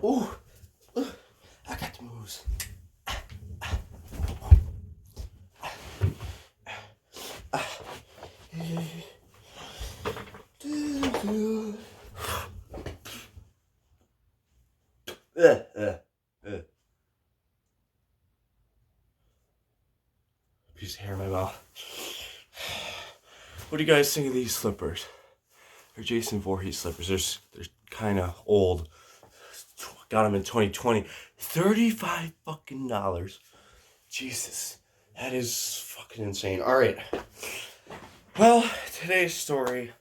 Ooh, I got the moves. Piece of hair in my mouth. What do you guys think of these slippers? They're Jason Voorhees slippers. They're kind of old. Got them in 2020. $35 fucking dollars. Jesus, that is fucking insane. All right. Well, today's story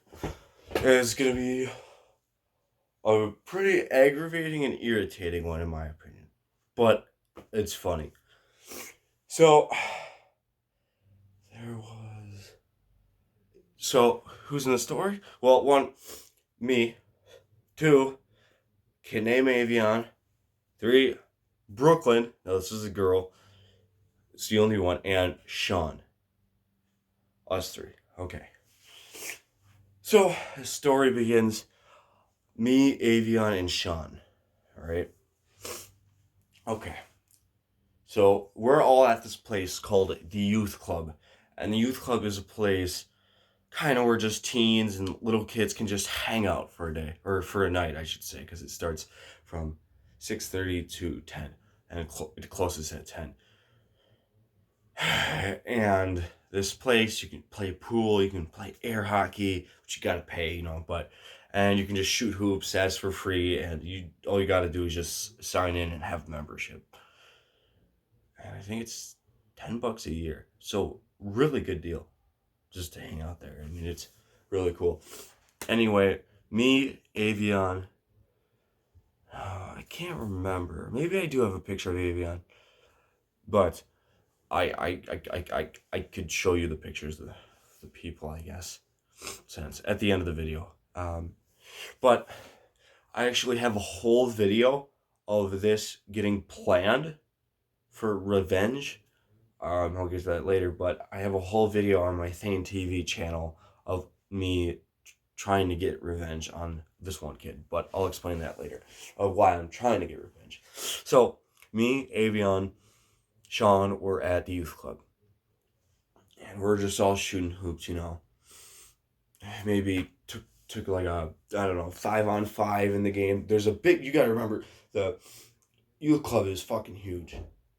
is gonna be a pretty aggravating and irritating one, in my opinion, but it's funny. So there was. So who's in the story? Well, one, me. Two, kid named Avion. Three, Brooklyn. No, this is a girl. It's the only one. And Sean. Us three. Okay. So the story begins. Me, Avion, and Sean. Alright? Okay. So we're all at this place called the Youth Club. And the Youth Club is a place kind of where just teens and little kids can just hang out for a day. Or for a night, I should say. Because it starts from 6:30 to 10. And it closes at 10. And this place, you can play pool, you can play air hockey, which you gotta pay, and you can just shoot hoops, that's for free, and all you gotta do is just sign in and have membership. And I think it's $10 a year, so really good deal, just to hang out there. I mean, it's really cool. Anyway, me, Avion, I can't remember. Maybe I do have a picture of Avion, but I could show you the pictures of the people, I guess, since at the end of the video. But I actually have a whole video of this getting planned for revenge. I'll get to that later, but I have a whole video on my Thane TV channel of me trying to get revenge on this one kid, but I'll explain that later, of why I'm trying to get revenge. So, me, Avion, Sean were at the youth club. And we're just all shooting hoops, Maybe took like a, I don't know, 5-on-5 in the game. There's a big, you gotta remember, the youth club is fucking huge.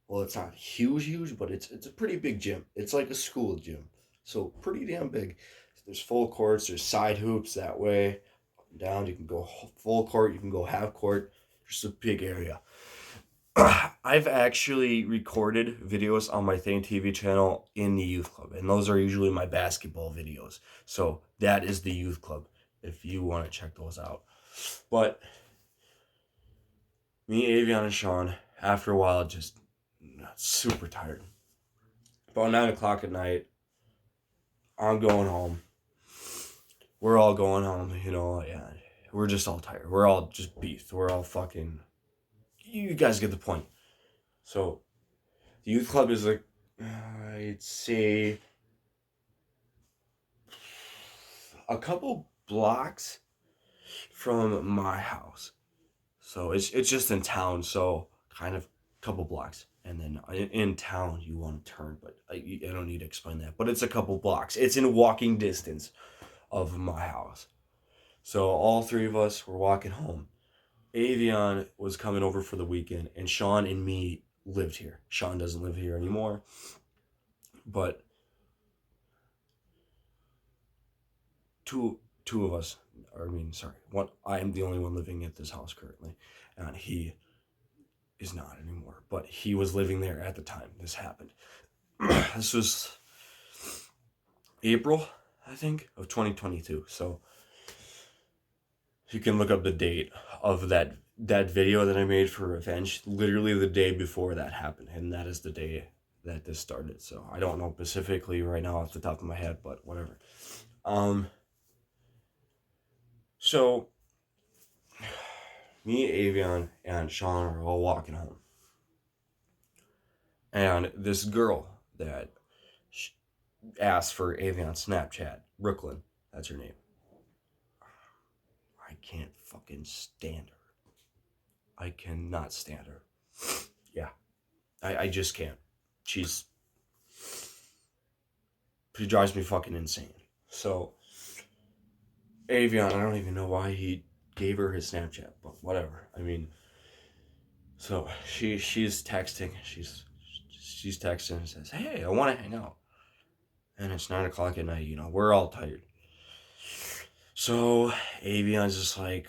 Well, it's not huge, but it's a pretty big gym. It's like a school gym. So pretty damn big. There's full courts, there's side hoops that way, up and down. You can go full court, you can go half court. Just a big area. I've actually recorded videos on my Thane TV channel in the youth club, and those are usually my basketball videos. So that is the youth club, if you want to check those out. But me, Avion, and Sean, after a while, just super tired. About 9 o'clock at night, I'm going home. We're all going home, yeah. We're just all tired. We're all just beefed. We're all fucking... You guys get the point. So, the youth club is like, I'd say, a couple blocks from my house. So it's just in town, so kind of a couple blocks. And then in town, you want to turn, but I don't need to explain that. But it's a couple blocks. It's in walking distance of my house. So all three of us were walking home. Avion was coming over for the weekend, and Sean and me lived here. Sean doesn't live here anymore, but two of us, one, I am the only one living at this house currently, and he is not anymore, but he was living there at the time this happened. This was April, I think, of 2022, so you can look up the date of that video that I made for revenge, literally the day before that happened, and that is the day that this started. So I don't know specifically right now off the top of my head, but whatever. So me, Avion, and Sean are all walking home, And this girl that asked for Avion's Snapchat, Brooklyn, that's her name. I can't fucking stand her. I cannot stand her. Yeah, I just can't. She drives me fucking insane. So Avion, I don't even know why he gave her his Snapchat, but whatever. I mean, so she's texting. She's texting and says, "Hey, I want to hang out." And it's 9 o'clock at night. We're all tired. So Avion's just like,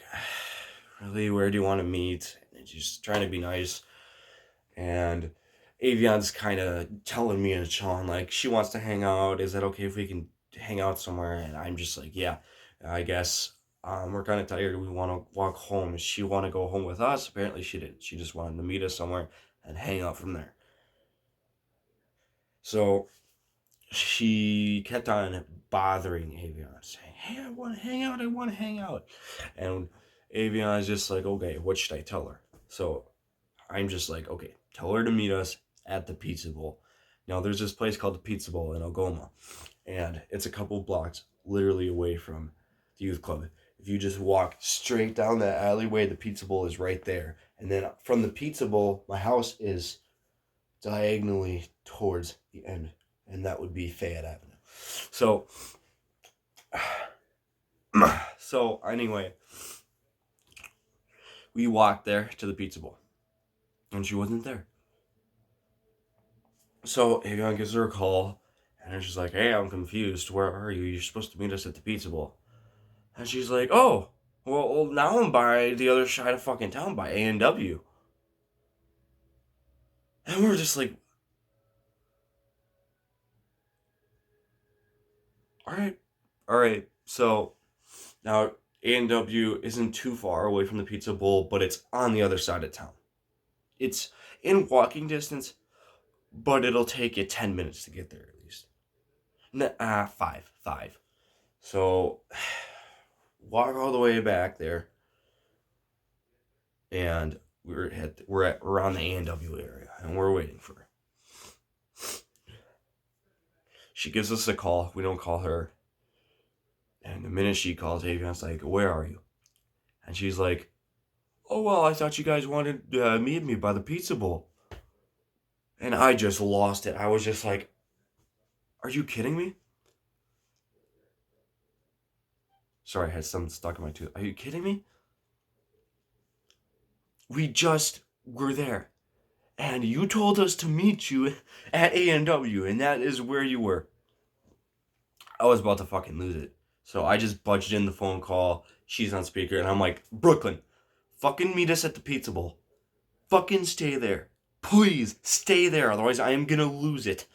"Really, where do you want to meet?" And she's trying to be nice. And Avion's kind of telling me and Sean, like, she wants to hang out. Is that okay if we can hang out somewhere? And I'm just like, yeah, I guess. We're kind of tired. We want to walk home. Does she want to go home with us? Apparently she didn't. She just wanted to meet us somewhere and hang out from there. So she kept on bothering Avion, saying, "Hey, I want to hang out. I want to hang out." And Avion is just like, "Okay, what should I tell her?" So I'm just like, okay, tell her to meet us at the Pizza Bowl. Now, there's this place called the Pizza Bowl in Algoma, and it's a couple blocks literally away from the youth club. If you just walk straight down that alleyway, the Pizza Bowl is right there. And then from the Pizza Bowl, my house is diagonally towards the end, and that would be Fayette Avenue. So, so anyway, we walked there to the Pizza Bowl, and she wasn't there. So Avion gives her a call, and she's like, "Hey, I'm confused. Where are you? You're supposed to meet us at the Pizza Bowl." And she's like, "Oh, well, now I'm by the other side of fucking town, by A&W." And we're just like, all right. So now A&W isn't too far away from the Pizza Bowl, but it's on the other side of town. It's in walking distance, but it'll take you 10 minutes to get there at least. Five. So walk all the way back there, and we're around the A&W area, and we're waiting for her. She gives us a call. We don't call her. And the minute she calls, Avion's like, "Where are you?" And she's like, "Oh, well, I thought you guys wanted to meet me by the Pizza Bowl." And I just lost it. I was just like, "Are you kidding me?" Sorry, I had something stuck in my tooth. Are you kidding me? We just were there. And you told us to meet you at A&W, and that is where you were. I was about to fucking lose it. So I just budged in the phone call. She's on speaker, and I'm like, "Brooklyn, fucking meet us at the Pizza Bowl. Fucking stay there. Please stay there, otherwise I am gonna lose it."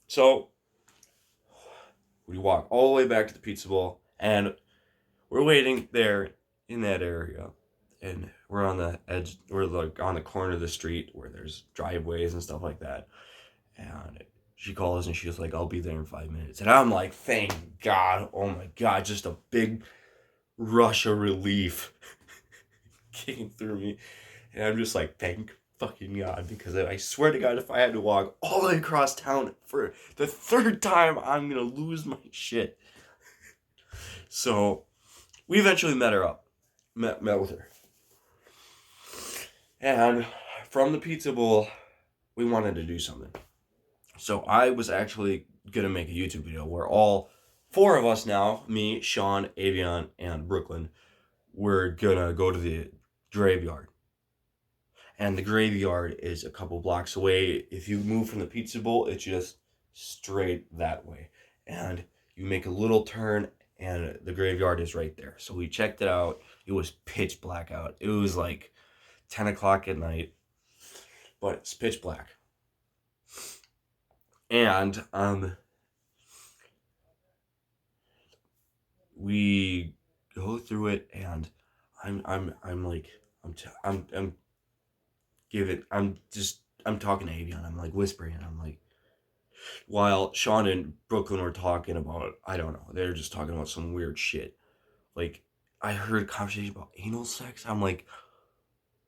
So we walk all the way back to the Pizza Bowl, and we're waiting there in that area. And we're on the edge, we're like on the corner of the street where there's driveways and stuff like that. And she calls and she's like, "I'll be there in 5 minutes." And I'm like, thank God. Oh my God. Just a big rush of relief came through me. And I'm just like, thank fucking God. Because I swear to God, if I had to walk all the way across town for the third time, I'm going to lose my shit. So we eventually met her up. Met with her. And from the Pizza Bowl, we wanted to do something. So I was actually going to make a YouTube video where all four of us now, me, Sean, Avion, and Brooklyn, we're going to go to the graveyard. And the graveyard is a couple blocks away. If you move from the Pizza Bowl, it's just straight that way. And you make a little turn, and the graveyard is right there. So we checked it out. It was pitch black out. It was like 10 o'clock at night, but it's pitch black. And we go through it, and I'm talking to Avion. I'm like whispering. I'm like, while Sean and Brooklyn were talking about, I don't know, they're just talking about some weird shit. Like, I heard a conversation about anal sex. I'm like,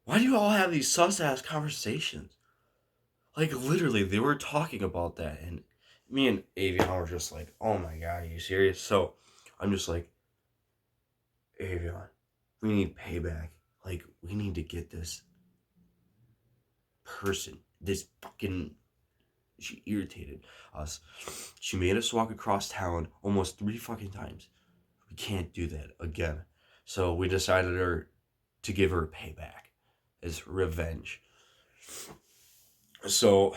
Why do you all have these sus ass conversations? Like literally, they were talking about that, and me and Avion were just like, "Oh my god, are you serious?" So I'm just like, Avion, we need payback. Like we need to get this person, this fucking. She irritated us. She made us walk across town almost 3 fucking times. We can't do that again. So we decided to give her payback as revenge. So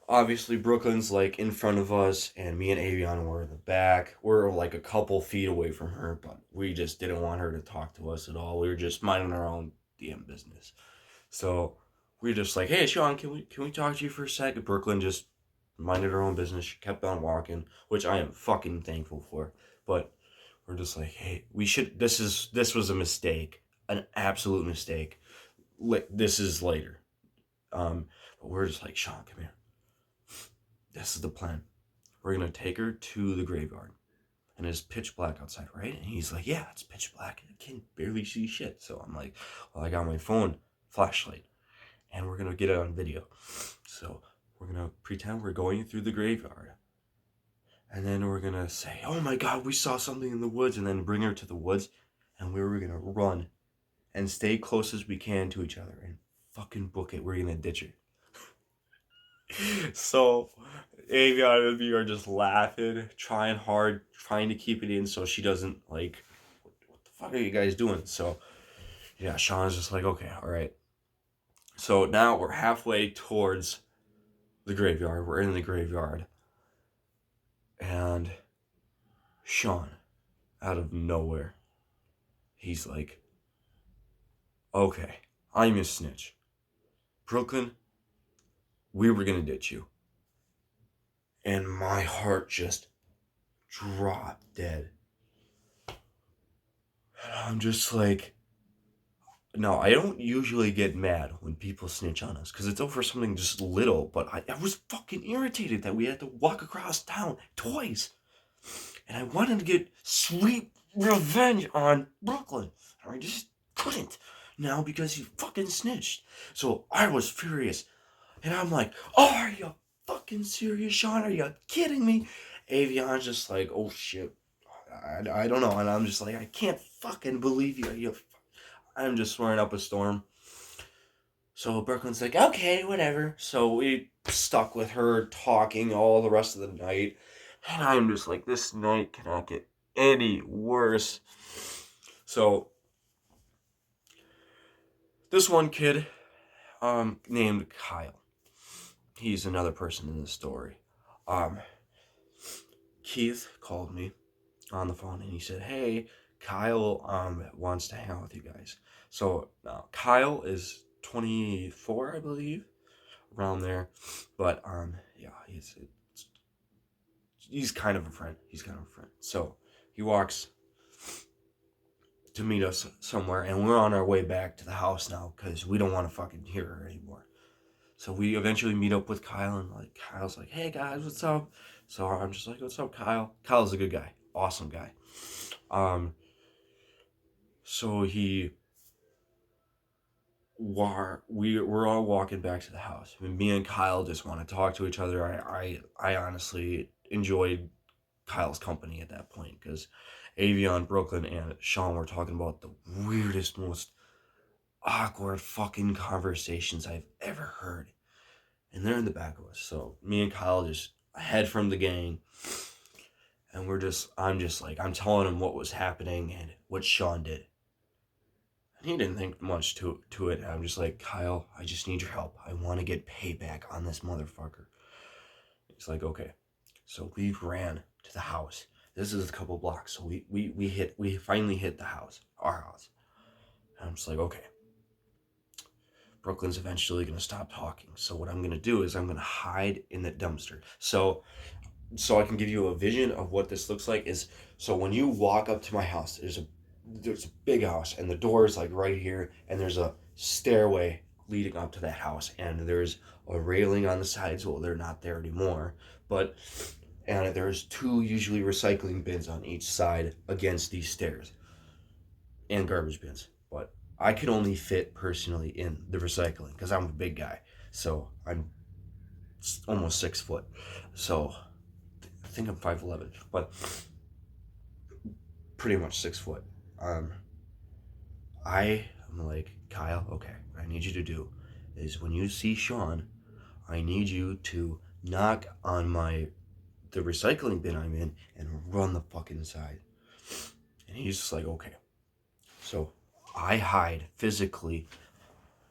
obviously Brooklyn's like in front of us, and me and Avion were in the back. We're like a couple feet away from her, but we just didn't want her to talk to us at all. We were just minding our own damn business. So we were just like, "Hey, Sean, can we talk to you for a second?" Brooklyn just minded her own business. She kept on walking, which I am fucking thankful for. But we're just like, "Hey, we should. This was a mistake, an absolute mistake. This is later." But we're just like, "Sean, come here. This is the plan. We're gonna take her to the graveyard, and it's pitch black outside, right?" And he's like, "Yeah, it's pitch black. I can barely see shit." So I'm like, "Well, I got my phone flashlight, and we're gonna get it on video." So we're gonna pretend we're going through the graveyard, and then we're gonna say, "Oh my god, we saw something in the woods," and then bring her to the woods, and we were gonna run and stay close as we can to each other and fucking book it. We're gonna ditch her. So Avion and me are just laughing, trying hard, trying to keep it in so she doesn't like, what the fuck are you guys doing? So yeah, Sean's just like, okay, all right. So now we're halfway towards the graveyard. We're in the graveyard, and Sean, out of nowhere, he's like, okay, I'm a snitch. Brooklyn, we were gonna ditch you. And my heart just dropped dead. And I'm just like, no, I don't usually get mad when people snitch on us because it's over something just little, but I was fucking irritated that we had to walk across town twice. And I wanted to get sweet revenge on Brooklyn. And I just couldn't now because he fucking snitched. So I was furious. And I'm like, oh, are you fucking serious, Sean? Are you kidding me? Avion's just like, oh shit. I don't know. And I'm just like, I can't fucking believe you. I'm just swearing up a storm. So Brooklyn's like, okay, whatever. So we stuck with her talking all the rest of the night. And I'm just like, this night cannot get any worse. So this one kid, named Kyle. He's another person in the story. Um, Keith called me on the phone and he said, hey, Kyle wants to hang out with you guys. So Kyle is 24, I believe, around there. But yeah, he's kind of a friend. So he walks to meet us somewhere, and we're on our way back to the house now because we don't want to fucking hear her anymore. So we eventually meet up with Kyle, and like Kyle's like, "Hey guys, what's up?" So I'm just like, "What's up, Kyle?" Kyle's a good guy, awesome guy. So we're all walking back to the house. I mean, me and Kyle just want to talk to each other. I honestly enjoyed Kyle's company at that point because Avion, Brooklyn, and Sean were talking about the weirdest, most awkward fucking conversations I've ever heard. And they're in the back of us. So me and Kyle just ahead from the gang. And I'm telling him what was happening and what Sean did. And he didn't think much to it. I'm just like, Kyle, I just need your help. I want to get payback on this motherfucker. He's like, okay. So we ran to the house. This is a couple blocks. So we finally hit the house, our house. And I'm just like, okay. Brooklyn's eventually gonna stop talking. So what I'm gonna do is I'm gonna hide in the dumpster. So I can give you a vision of what this looks like is, so when you walk up to my house, there's a big house and the door is like right here, and there's a stairway leading up to that house, and there's a railing on the sides. Well, they're not there anymore, but and there's two usually recycling bins on each side against these stairs and garbage bins. But I could only fit personally in the recycling because I'm a big guy. So I'm almost 6 foot. So I think I'm 5'11", but pretty much 6 foot. Um, I am like, Kyle, okay, what I need you to do is when you see Sean, I need you to knock on the recycling bin I'm in and run the fucking inside. And he's just like, okay. So I hide physically.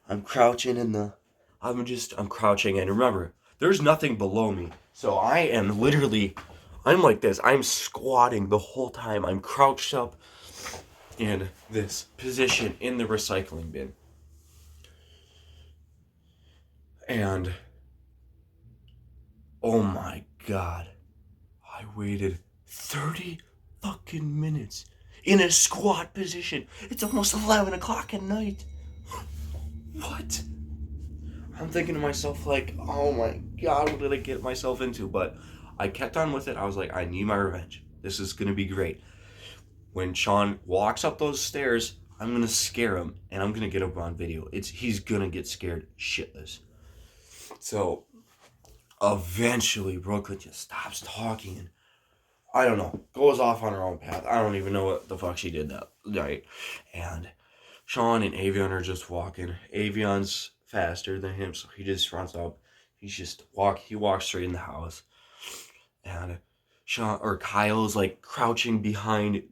I'm crouching in the. I'm crouching, and remember, there's nothing below me. So I am literally. I'm like this. I'm squatting the whole time. I'm crouched up in this position in the recycling bin. And oh my god, I waited 30 fucking minutes in a squat position. It's almost 11 o'clock at night. What? I'm thinking to myself, like, oh my god, what did I get myself into? But I kept on with it. I was like, I need my revenge. This is going to be great. When Sean walks up those stairs, I'm going to scare him and I'm going to get him on video. He's going to get scared shitless. So eventually, Brooklyn just stops talking and I don't know, goes off on her own path. I don't even know what the fuck she did that night. And Sean and Avion are just walking. Avion's faster than him, so he just runs up. He walks straight in the house. And Kyle's like crouching behind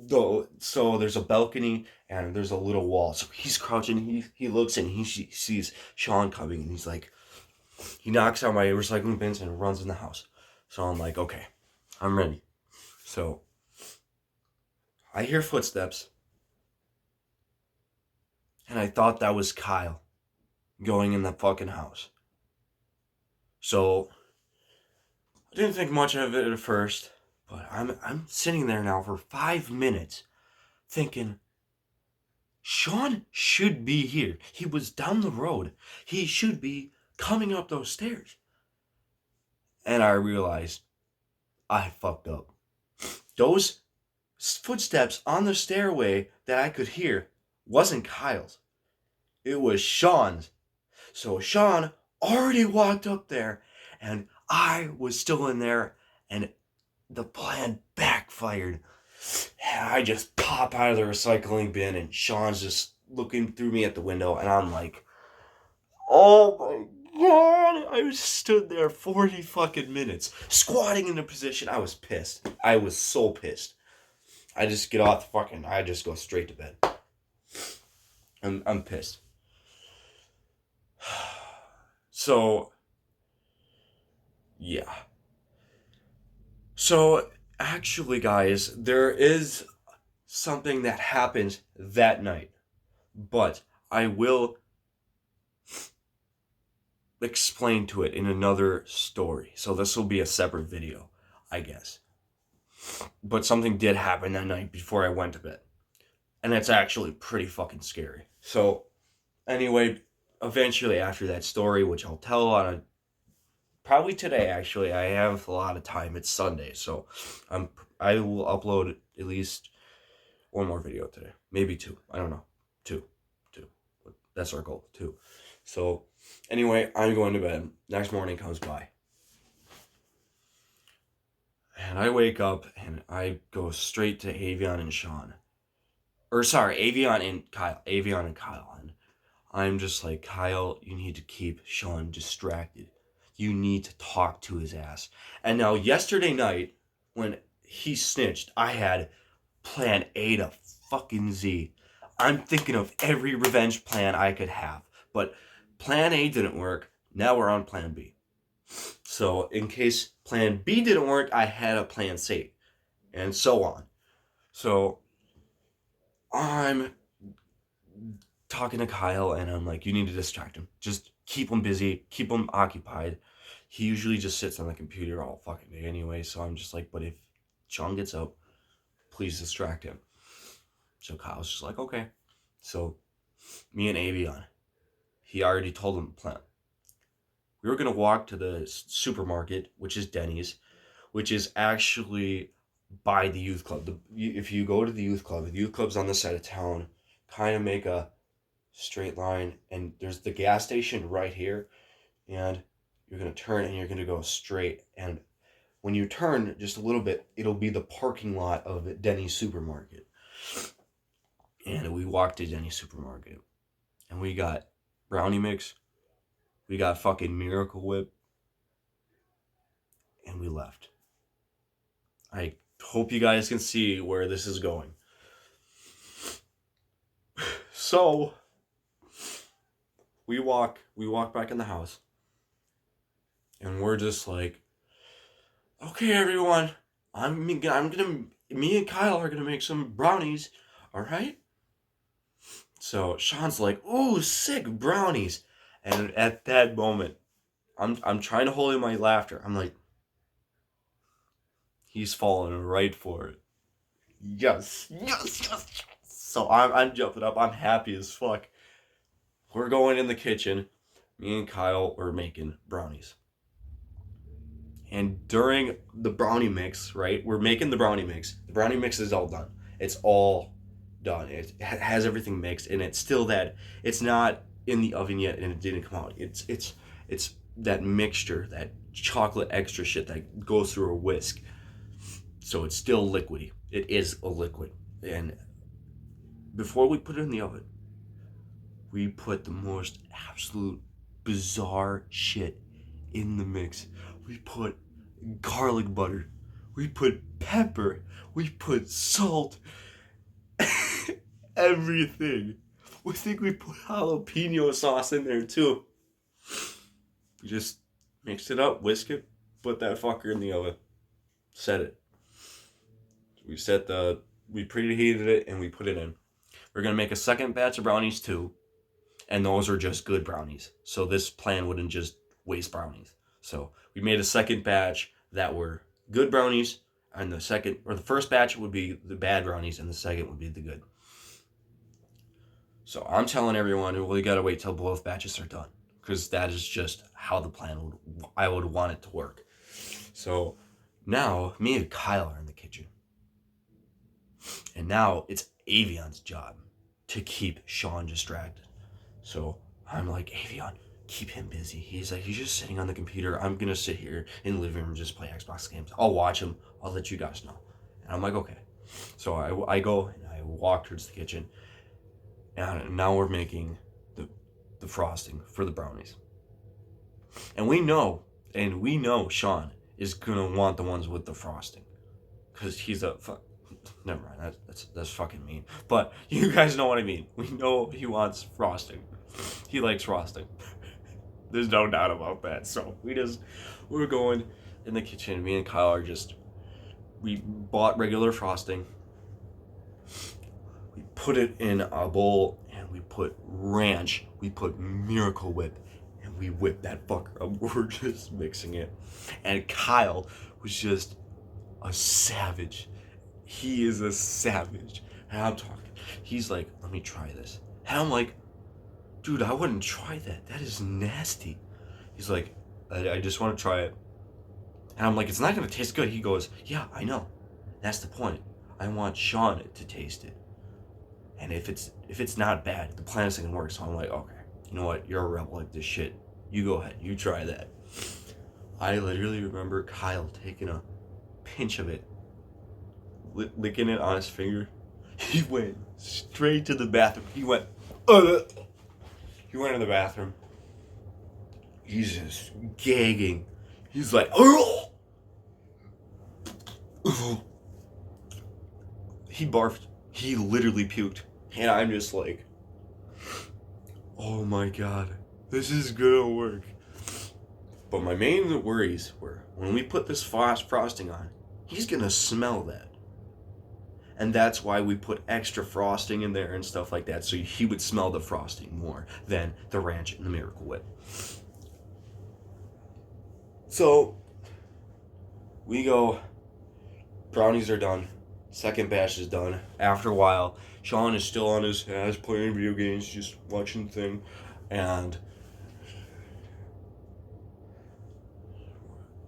so there's a balcony and there's a little wall. So he's crouching, he looks and he sees Sean coming and he's like he knocks out my recycling bins and runs in the house. So I'm like, okay, I'm ready. So I hear footsteps. And I thought that was Kyle going in the fucking house. So I didn't think much of it at first, but I'm sitting there now for 5 minutes thinking Sean should be here. He was down the road. He should be coming up those stairs. And I realized I fucked up. Those footsteps on the stairway that I could hear wasn't Kyle's. It was Sean's. So Sean already walked up there and I was still in there and the plan backfired. And I just pop out of the recycling bin and Sean's just looking through me at the window and I'm like, oh my god. I stood there 40 fucking minutes squatting in a position. I was pissed. I was so pissed. I just I just go straight to bed. I'm pissed. So, yeah. So, actually, guys, there is something that happens that night, but I will explain to it in another story. So, this will be a separate video, I guess. But something did happen that night before I went to bed, and it's actually pretty fucking scary. So, anyway, eventually after that story, which I'll tell on a probably today, actually. I have a lot of time. It's Sunday, so I will upload at least one more video today. Maybe two. I don't know. Two. That's our goal. Two. So, anyway, I'm going to bed. Next morning comes by. And I wake up and I go straight to Avion and Sean. Or, sorry, Avion and Kyle. And I'm just like, Kyle, you need to keep Sean distracted. You need to talk to his ass. And now, yesterday night, when he snitched, I had plan A to fucking Z. I'm thinking of every revenge plan I could have. But plan A didn't work. Now we're on plan B. So, in case plan B didn't work, I had a plan C. And so on. So, I'm talking to Kyle and I'm like, you need to distract him. Just keep him busy. Keep him occupied. He usually just sits on the computer all fucking day anyway. So I'm just like, but if Sean gets up, please distract him. So Kyle's just like, okay. So me and Avion, he already told him the plan. We were going to walk to the supermarket, which is Denny's, which is actually by the youth club. If you go to the youth club's on this side of town. kind of make a straight line, and there's the gas station right here, and you're gonna turn and you're gonna go straight, and when you turn just a little bit, it'll be the parking lot of Denny's supermarket. And we walked to Denny's supermarket, and we got brownie mix, we got fucking Miracle Whip, and we left. I hope you guys can see where this is going. So we walk back in the house, and we're just like, okay, everyone, me and Kyle are gonna make some brownies, all right? So Sean's like, ooh, sick brownies, and at that moment, I'm trying to hold in my laughter. I'm like, he's falling right for it. Yes, yes, yes, yes. So I'm jumping up. I'm happy as fuck. We're going in the kitchen. Me and Kyle were making brownies. And during the brownie mix, right? We're making the brownie mix. The brownie mix is all done. It's all done. It has everything mixed, and it's still that. It's not in the oven yet, and it didn't come out. It's that mixture, that chocolate extra shit that goes through a whisk. So it's still liquidy. It is a liquid. And before we put it in the oven, we put the most absolute bizarre shit in the mix. We put garlic butter. We put pepper. We put salt. Everything. We think we put jalapeno sauce in there too. We just mixed it up, whisk it, put that fucker in the oven. Set it. We preheated it and we put it in. We're gonna make a second batch of brownies too, and those are just good brownies. So this plan wouldn't just waste brownies. So we made a second batch that were good brownies, and the first batch would be the bad brownies, and the second would be the good. So I'm telling everyone, we gotta wait till both batches are done, because that is just how the plan I would want it to work. So now me and Kyle are in the kitchen. And now it's Avion's job to keep Sean distracted. So I'm like, Avion, keep him busy. He's like, he's just sitting on the computer. I'm going to sit here in the living room and just play Xbox games. I'll watch him. I'll let you guys know. And I'm like, okay. So I go and I walk towards the kitchen. And now we're making the frosting for the brownies. And we know Sean is going to want the ones with the frosting. Because he's never mind, that's fucking mean. But you guys know what I mean. We know he wants frosting. He likes frosting. There's no doubt about that. So we're going in the kitchen. Me and Kyle we bought regular frosting. We put it in a bowl and we put ranch. We put Miracle Whip and we whip that fucker up. We're just mixing it. And Kyle was just a savage. He is a savage. And I'm talking. He's like, let me try this. And I'm like, dude, I wouldn't try that. That is nasty. He's like, I just want to try it. And I'm like, it's not going to taste good. He goes, yeah, I know. That's the point. I want Sean to taste it. And if it's not bad, the plan isn't going to work. So I'm like, okay, you know what? You're a rebel like this shit. You go ahead. You try that. I literally remember Kyle taking a pinch of it, licking it on his finger. He went straight to the bathroom. He went in the bathroom. He's just gagging. He's like, oh! He barfed. He literally puked. And I'm just like, oh my god, this is gonna work. But my main worries were, when we put this frosting on, he's gonna smell that. And that's why we put extra frosting in there and stuff like that, so he would smell the frosting more than the ranch and the Miracle Whip. So we go, brownies are done, second batch is done. After a while, Sean is still on his ass playing video games, just watching the thing, and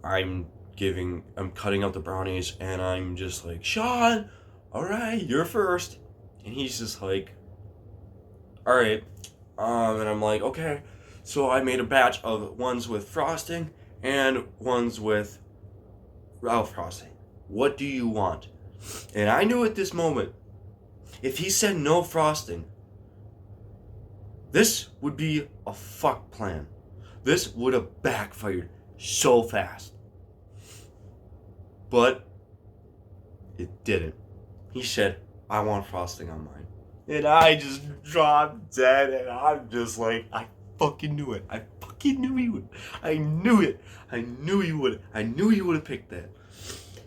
I'm cutting out the brownies, and I'm just like, Sean, all right, you're first. And he's just like, all right. And I'm like, okay. So I made a batch of ones with frosting and ones with without frosting. What do you want? And I knew at this moment, if he said no frosting, this would be a fuck plan. This would have backfired so fast. But it didn't. He said, I want frosting on mine. And I just dropped dead, and I'm just like, I fucking knew it. I fucking knew he would. I knew it. I knew he would. I knew he would have picked that.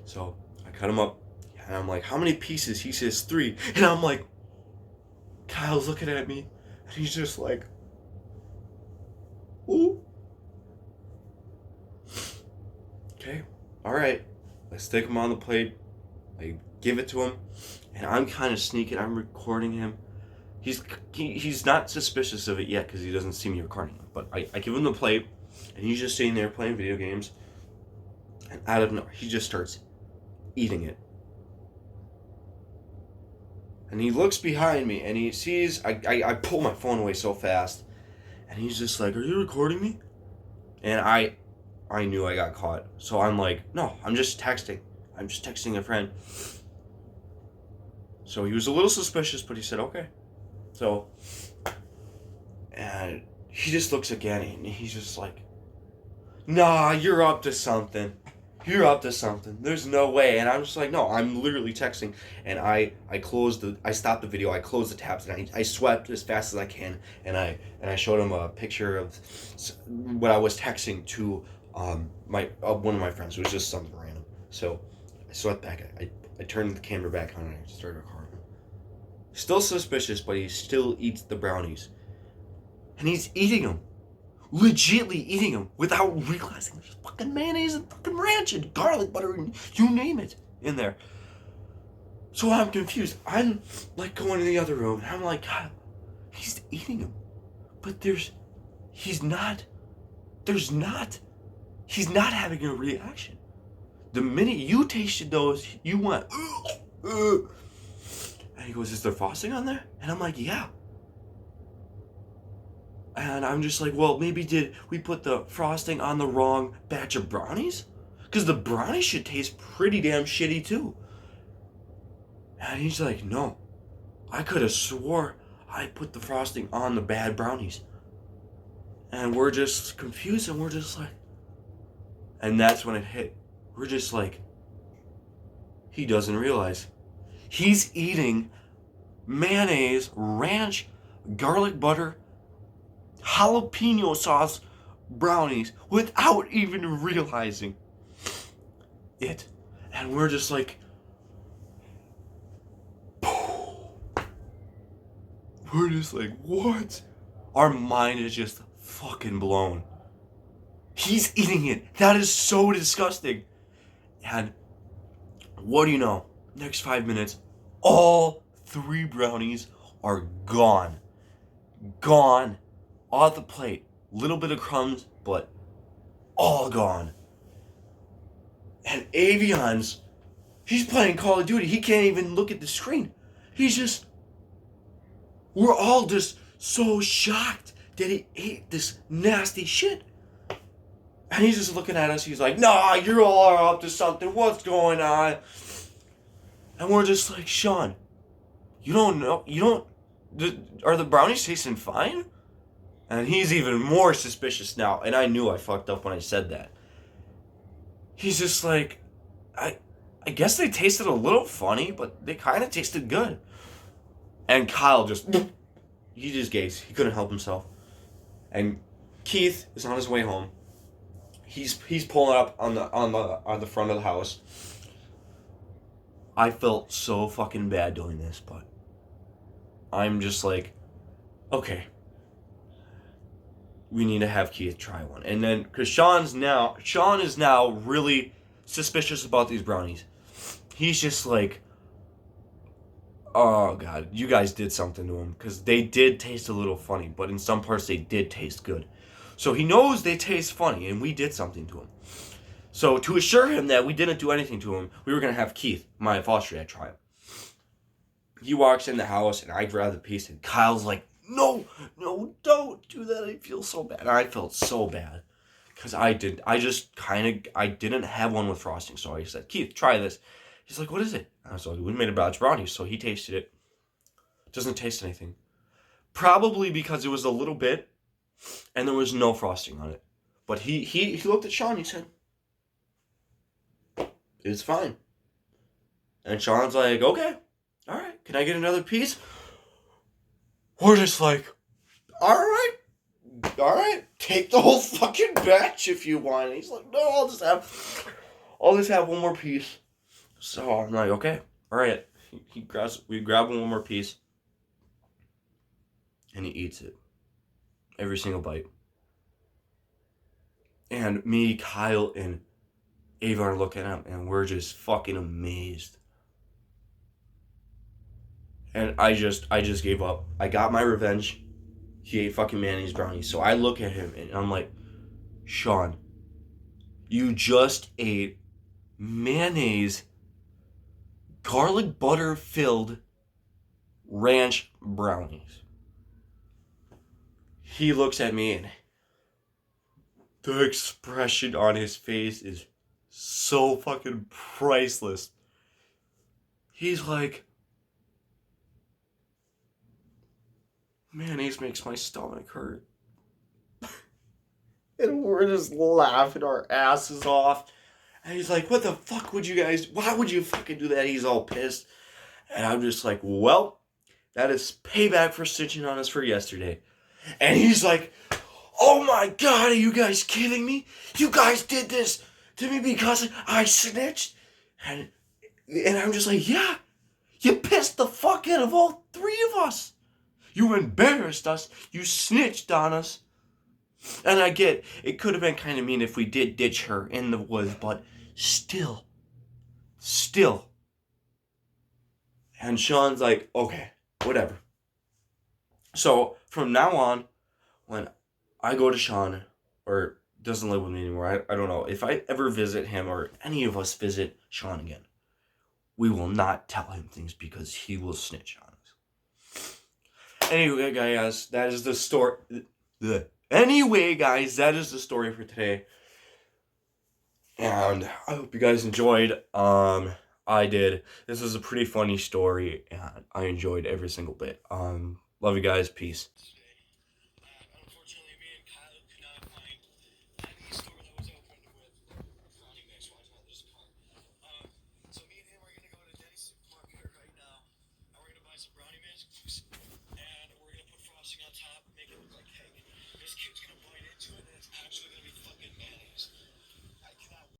So I cut him up, and I'm like, how many pieces? He says 3. And I'm like, Kyle's looking at me, and he's just like, ooh. Okay, all right. I stick him on the plate. I give it to him, and I'm kind of sneaking. I'm recording him. He's not suspicious of it yet because he doesn't see me recording him. But I give him the plate, and he's just sitting there playing video games. And out of nowhere, he just starts eating it. And he looks behind me, and he sees I pull my phone away so fast, and he's just like, "Are you recording me?" And I knew I got caught, so I'm like, "No, I'm just texting. I'm just texting a friend." So he was a little suspicious, but he said, "Okay." So, and he just looks again, and he's just like, "Nah, you're up to something. You're up to something. There's no way." And I'm just like, "No, I'm literally texting." And I stopped the video, I closed the tabs, and I swept as fast as I can, and I showed him a picture of what I was texting to one of my friends. It was just something random. So I swept back. I turned the camera back on, and I started recording. Still suspicious, but he still eats the brownies, and he's eating them. Legitly eating them without realizing there's fucking mayonnaise and fucking ranch and garlic butter and you name it in there. So I'm confused. I'm like going to the other room, and I'm like, God, he's eating them, but he's not having a reaction. The minute you tasted those, you went, ugh. And he goes, "Is there frosting on there?" And I'm like, "Yeah." And I'm just like, well, maybe did we put the frosting on the wrong batch of brownies? Because the brownies should taste pretty damn shitty too. And he's like, "No, I could have swore I put the frosting on the bad brownies." And we're just confused, and we're just like, and that's when it hit. We're just like, he doesn't realize. He's eating mayonnaise, ranch, garlic butter, jalapeno sauce brownies without even realizing it. And we're just like, we're just like, what? Our mind is just fucking blown. He's eating it. That is so disgusting. And what do you know? Next 5 minutes, all 3 brownies are gone. Gone. Off the plate. Little bit of crumbs, but all gone. And Avion's, he's playing Call of Duty. He can't even look at the screen. We're all just so shocked that he ate this nasty shit. And he's just looking at us. He's like, "Nah, you're all up to something. What's going on?" And we're just like, "Sean, you don't know. Are the brownies tasting fine?" And he's even more suspicious now. And I knew I fucked up when I said that. He's just like, I guess they tasted a little funny, but they kind of tasted good. And Kyle he just gazed. He couldn't help himself. And Keith is on his way home. He's pulling up on the front of the house. I felt so fucking bad doing this, but I'm just like, okay, we need to have Keith try one. And then, because Sean is now really suspicious about these brownies. He's just like, oh God, you guys did something to them, because they did taste a little funny, but in some parts they did taste good. So he knows they taste funny, and we did something to him. So to assure him that we didn't do anything to him, we were going to have Keith, my foster dad, try it. He walks in the house, and I grab the piece, and Kyle's like, no, no, don't do that. I feel so bad. I felt so bad. Because I didn't have one with frosting. So I said, Keith, try this. He's like, what is it? I was like, we made a batch of brownies. So he tasted it. Doesn't taste anything. Probably because it was a little bit and there was no frosting on it. But he looked at Sean. He said, it's fine. And Sean's like, okay, all right. Can I get another piece? We're just like, all right, take the whole fucking batch if you want. And he's like, no, I'll just have one more piece. So I'm like, okay, all right. We grab one more piece, and he eats it, every single bite. And me, Kyle, and Avon are looking at him, and we're just fucking amazed. And I just gave up. I got my revenge. He ate fucking mayonnaise brownies. So I look at him and I'm like, Sean, you just ate mayonnaise, garlic butter filled ranch brownies. He looks at me and the expression on his face is so fucking priceless. He's like, mayonnaise makes my stomach hurt. And we're just laughing our asses off. And he's like, what the fuck would you guys, why would you fucking do that? He's all pissed. And I'm just like, well, that is payback for snitching on us for yesterday. And he's like, oh my God, are you guys kidding me? You guys did this to me because I snitched? And I'm just like, yeah, you pissed the fuck out of all three of us. You embarrassed us. You snitched on us. And I get, it could have been kind of mean if we did ditch her in the woods, but still. And Sean's like, okay, whatever. So from now on, when I go to Sean, or doesn't live with me anymore, I don't know, if I ever visit him or any of us visit Sean again, we will not tell him things because he will snitch on us. Anyway, guys, that is the story. Anyway, guys, that is the story for today. And I hope you guys enjoyed. I did. This was a pretty funny story, and I enjoyed every single bit. Love you guys. Peace.